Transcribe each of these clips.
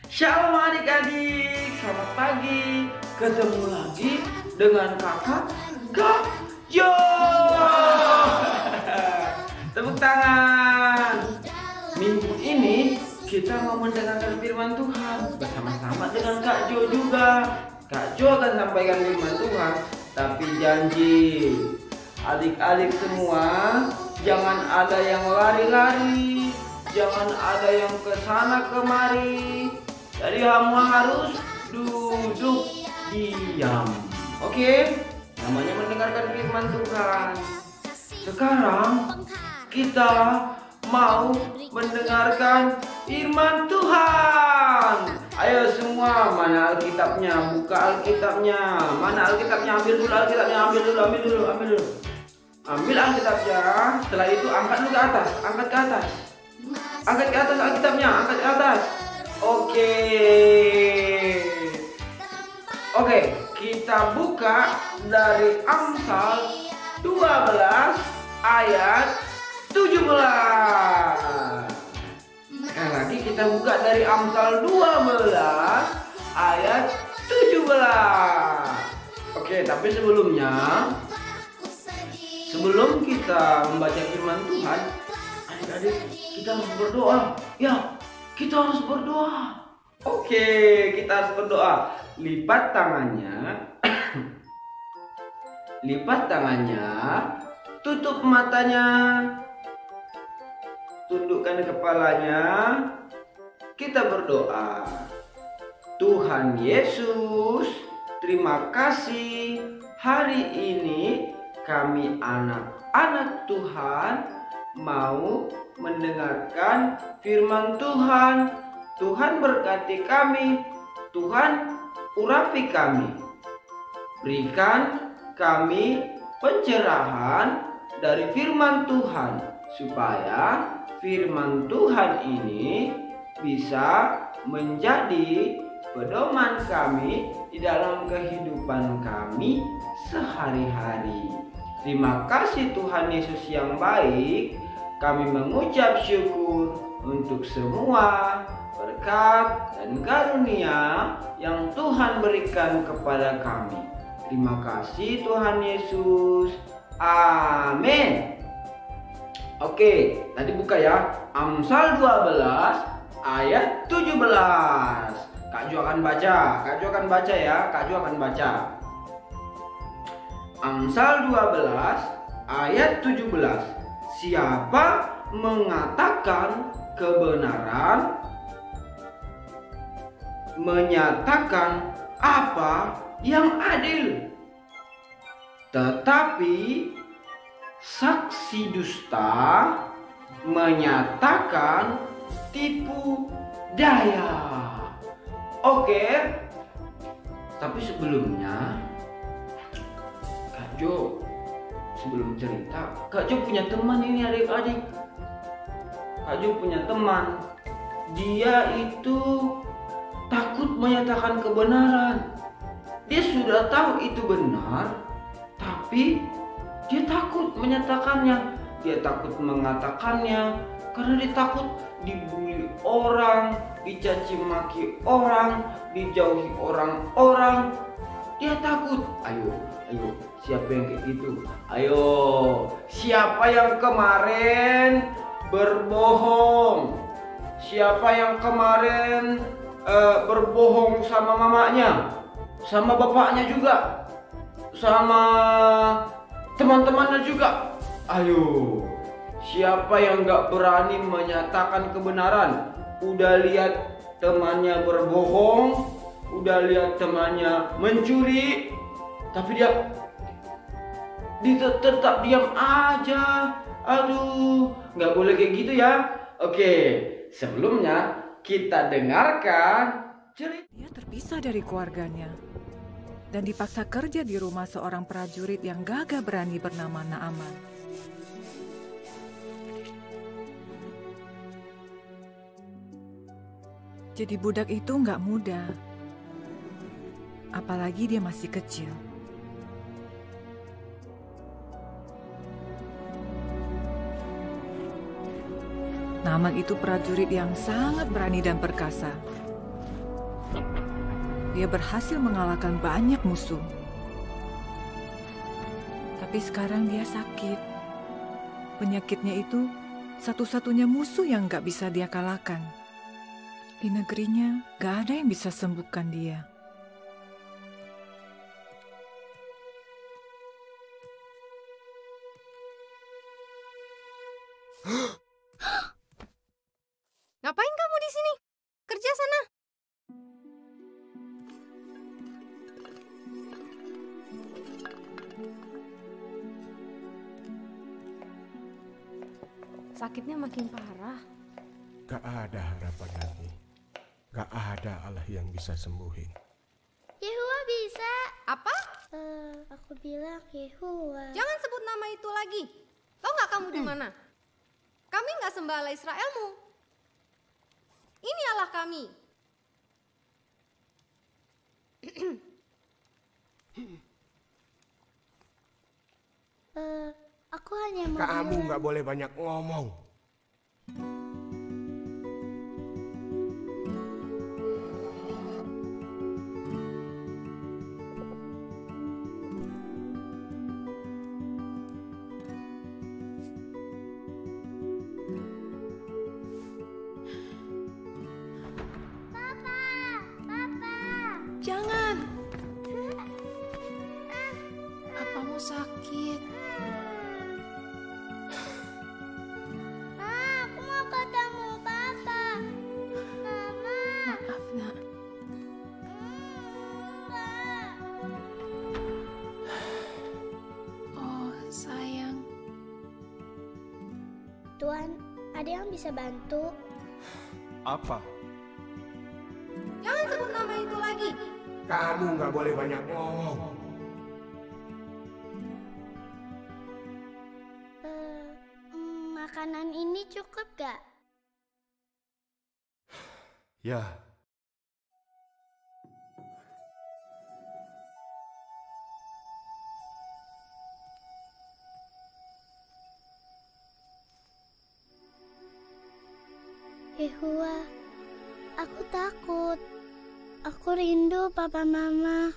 Shalom adik-adik, selamat pagi. Ketemu lagi dengan kakak Kak Jo. Tepuk tangan. Minggu ini kita mau mendengarkan firman Tuhan bersama-sama dengan Kak Jo juga. Kak Jo akan sampaikan firman Tuhan, tapi janji adik-adik semua jangan ada yang lari-lari, jangan ada yang kesana kemari. Jadi kamu harus duduk diam. Oke? Namanya mendengarkan firman Tuhan. Sekarang kita mau mendengarkan firman Tuhan. Ayo semua, mana Alkitabnya? Buka Alkitabnya. Mana Alkitabnya? Ambil dulu Alkitabnya. Ambil dulu. Ambil Alkitabnya. Setelah itu angkat dulu ke atas. Angkat ke atas Alkitabnya. Angkat ke atas. Oke, kita buka dari Amsal 12 ayat 17. Sekali lagi kita buka dari Amsal 12 ayat 17. Oke, tapi sebelum kita membaca firman Tuhan, adik-adik kita harus berdoa. Ya, kita harus berdoa. Oke, kita harus berdoa. Lipat tangannya, tutup matanya, tundukkan kepalanya. Kita berdoa. Tuhan Yesus, terima kasih hari ini kami anak-anak Tuhan mau mendengarkan firman Tuhan. Tuhan berkati kami, Tuhan urapi kami, berikan kami pencerahan dari firman Tuhan, supaya firman Tuhan ini bisa menjadi pedoman kami di dalam kehidupan kami sehari-hari. Terima kasih Tuhan Yesus yang baik. Kami mengucap syukur untuk semua berkat dan karunia yang Tuhan berikan kepada kami. Terima kasih Tuhan Yesus. Amin. Oke, tadi buka ya. Amsal 12 ayat 17. Kak Jo akan baca ya. Amsal 12 ayat 17. Siapa mengatakan kebenaran, menyatakan apa yang adil, tetapi saksi dusta menyatakan tipu daya. Oke, tapi sebelumnya Kak Jo, sebelum cerita, Kak Jo punya teman ini adik-adik. Kak Jo punya teman. Dia itu takut menyatakan kebenaran. Dia sudah tahu itu benar, tapi dia takut menyatakannya. Dia takut mengatakannya karena dia takut dibully orang, dicaci maki orang, dijauhi orang-orang. Dia takut. Ayo, siapa yang kayak gitu? Ayo, siapa yang kemarin berbohong? Siapa yang kemarin berbohong sama mamanya, sama bapaknya juga, sama teman-temannya juga? Ayo, siapa yang gak berani menyatakan kebenaran? Udah lihat temannya berbohong, udah lihat temannya mencuri, tapi dia tetap diam aja. Aduh, gak boleh kayak gitu ya. Oke, sebelumnya kita dengarkan cerita. Dia terpisah dari keluarganya dan dipaksa kerja di rumah seorang prajurit yang gagah berani bernama Naaman. Jadi budak itu nggak mudah, apalagi dia masih kecil. Naaman itu prajurit yang sangat berani dan perkasa. dia berhasil mengalahkan banyak musuh. Tapi sekarang dia sakit. Penyakitnya itu satu-satunya musuh yang gak bisa dia kalahkan. Di negerinya gak ada yang bisa sembuhkan dia. Ngapain kamu di sini? Kerja sana. Sakitnya makin parah. Gak ada harapan lagi. Gak ada Allah yang bisa sembuhin. Yehua bisa. Apa? Aku bilang Yehua. Jangan sebut nama itu lagi. Tahu nggak kamu di mana? Kami nggak sembah Allah Israelmu. Ini Allah kami. Aku hanya mau Kamu bilang. gak boleh banyak ngomong. Papa. Jangan. Papamu sakit. Aku mau ketemu Papa. Mama. Maaf, Nak. Enggak. Oh, sayang. Tuan, ada yang bisa bantu? Apa? Jangan sebut nama itu lagi. Kamu gak boleh banyak ngomong. Makanan ini cukup gak? Ya, Yehua, aku takut. Aku rindu papa mama.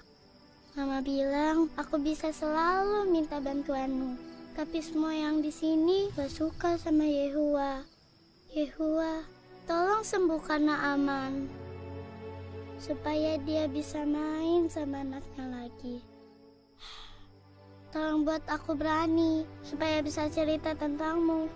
Mama bilang aku bisa selalu minta bantuanmu. Tapi semua yang di sini gak suka sama Yehua. Yehua, tolong sembuhkan Naaman. Supaya dia bisa main sama anaknya lagi. Tolong buat aku berani. Supaya bisa cerita tentangmu.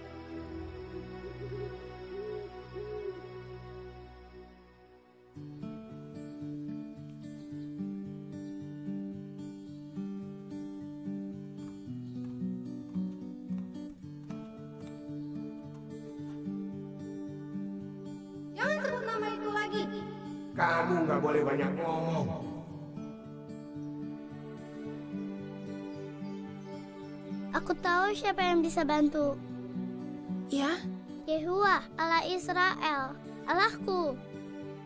Jangan sebut nama itu lagi. kamu gak boleh banyak ngomong. Aku tahu siapa yang bisa bantu. Ya? Yehua, Allah Israel, Allahku.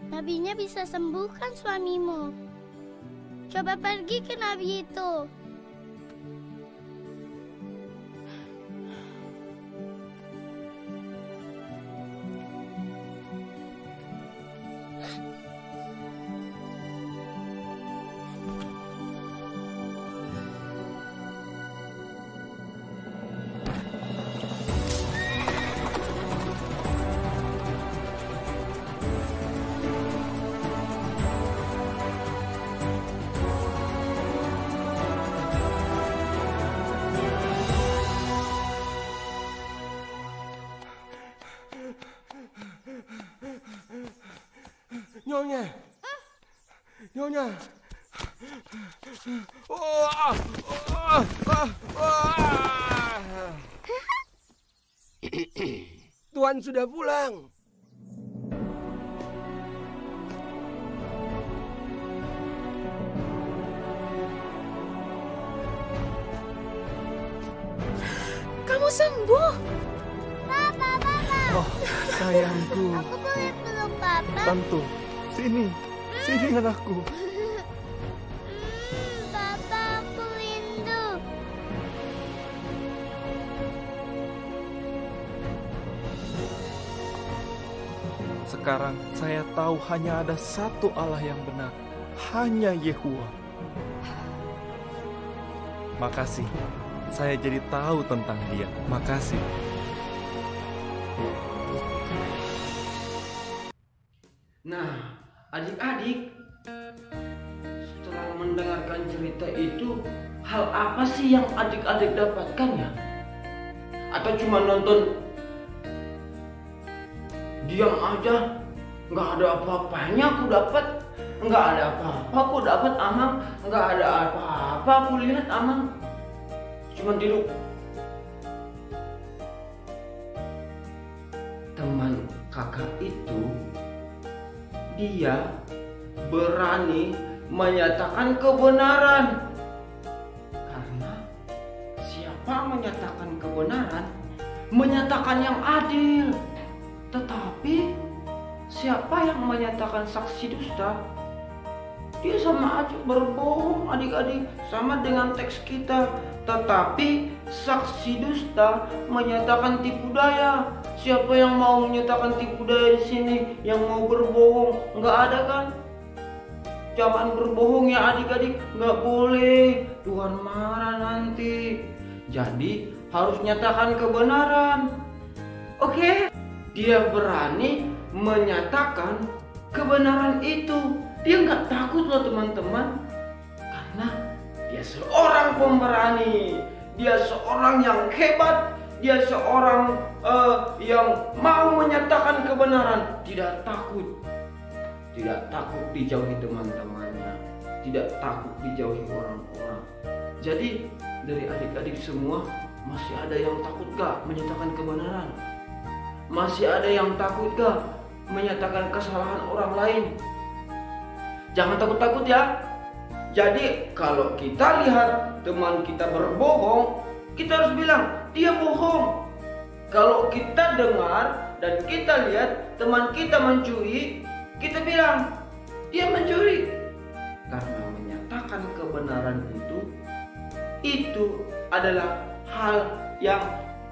Nabinya bisa sembuhkan suamimu. Coba pergi ke nabi itu. Nyonya. Nyonya. Oh, ah, ah, ah, ah. Tuan sudah pulang. Kamu sembuh. Papa, Papa. Oh, sayangku. Aku boleh peluk Papa? Tentu. Sini anakku. Papa, aku rindu. Sekarang saya tahu hanya ada satu Allah yang benar. hanya Yehua. Makasih, saya jadi tahu tentang Dia. Makasih. Nah, adik-adik, setelah mendengarkan cerita itu, hal apa sih yang adik-adik dapatkan ya? Atau cuma nonton diam aja, nggak ada apa-apanya aku dapat, nggak ada apa-apa aku dapat Amang, nggak ada apa-apa aku lihat Amang, cuma duduk. Teman kakak itu dia berani menyatakan kebenaran. Karena siapa menyatakan kebenaran, menyatakan yang adil. Tetapi siapa yang menyatakan saksi dusta, dia sama aja berbohong adik-adik, sama dengan teks kita. Tetapi saksi dusta menyatakan tipu daya. Siapa yang mau menyatakan tipu daya di sini, yang mau berbohong? Nggak ada kan? Jangan berbohong ya adik-adik, nggak boleh. Tuhan marah nanti. Jadi harus nyatakan kebenaran. Oke? Dia berani menyatakan kebenaran itu. Dia nggak takut loh teman-teman. Karena dia seorang pemberani. Dia seorang yang hebat. Dia seorang yang mau menyatakan kebenaran. Tidak takut. Tidak takut dijauhi teman-temannya. Tidak takut dijauhi orang-orang. Jadi dari adik-adik semua, masih ada yang takut gak menyatakan kebenaran? Masih ada yang takut gak menyatakan kesalahan orang lain? Jangan takut-takut ya. Jadi kalau kita lihat teman kita berbohong, kita harus bilang dia bohong. Kalau kita dengar dan kita lihat teman kita mencuri, kita bilang dia mencuri. Karena menyatakan kebenaran itu adalah hal yang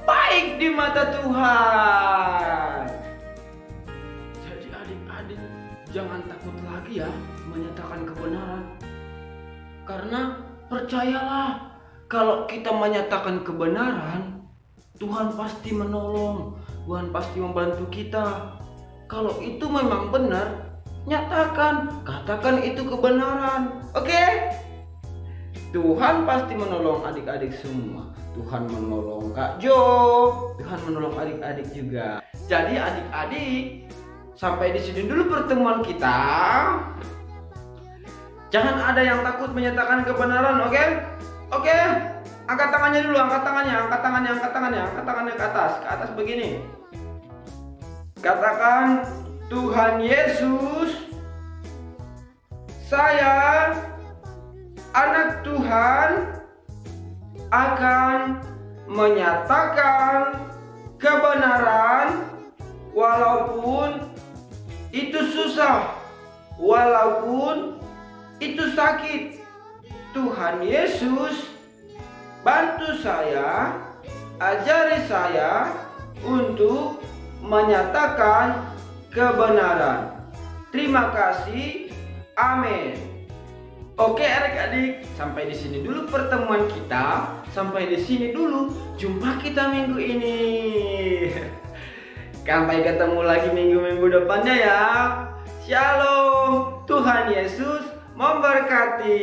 baik di mata Tuhan. Jadi adik-adik, jangan takut lagi ya menyatakan kebenaran. Karena percayalah, kalau kita menyatakan kebenaran, Tuhan pasti menolong, Tuhan pasti membantu kita. Kalau itu memang benar, nyatakan, katakan itu kebenaran. Oke? Tuhan pasti menolong adik-adik semua. Tuhan menolong Kak Jo, Tuhan menolong adik-adik juga. Jadi adik-adik, sampai di sini dulu pertemuan kita. Jangan ada yang takut menyatakan kebenaran, oke? Oke? Angkat tangannya dulu, angkat tangannya ke atas begini. Katakan, Tuhan Yesus, saya anak Tuhan akan menyatakan kebenaran walaupun itu susah, walaupun itu sakit. Tuhan Yesus, bantu saya, ajari saya untuk menyatakan kebenaran. Terima kasih. Amin. Oke adik-adik, sampai di sini dulu pertemuan kita. Sampai di sini dulu jumpa kita minggu ini. Sampai ketemu lagi minggu-minggu depannya ya. Shalom. Tuhan Yesus memberkati.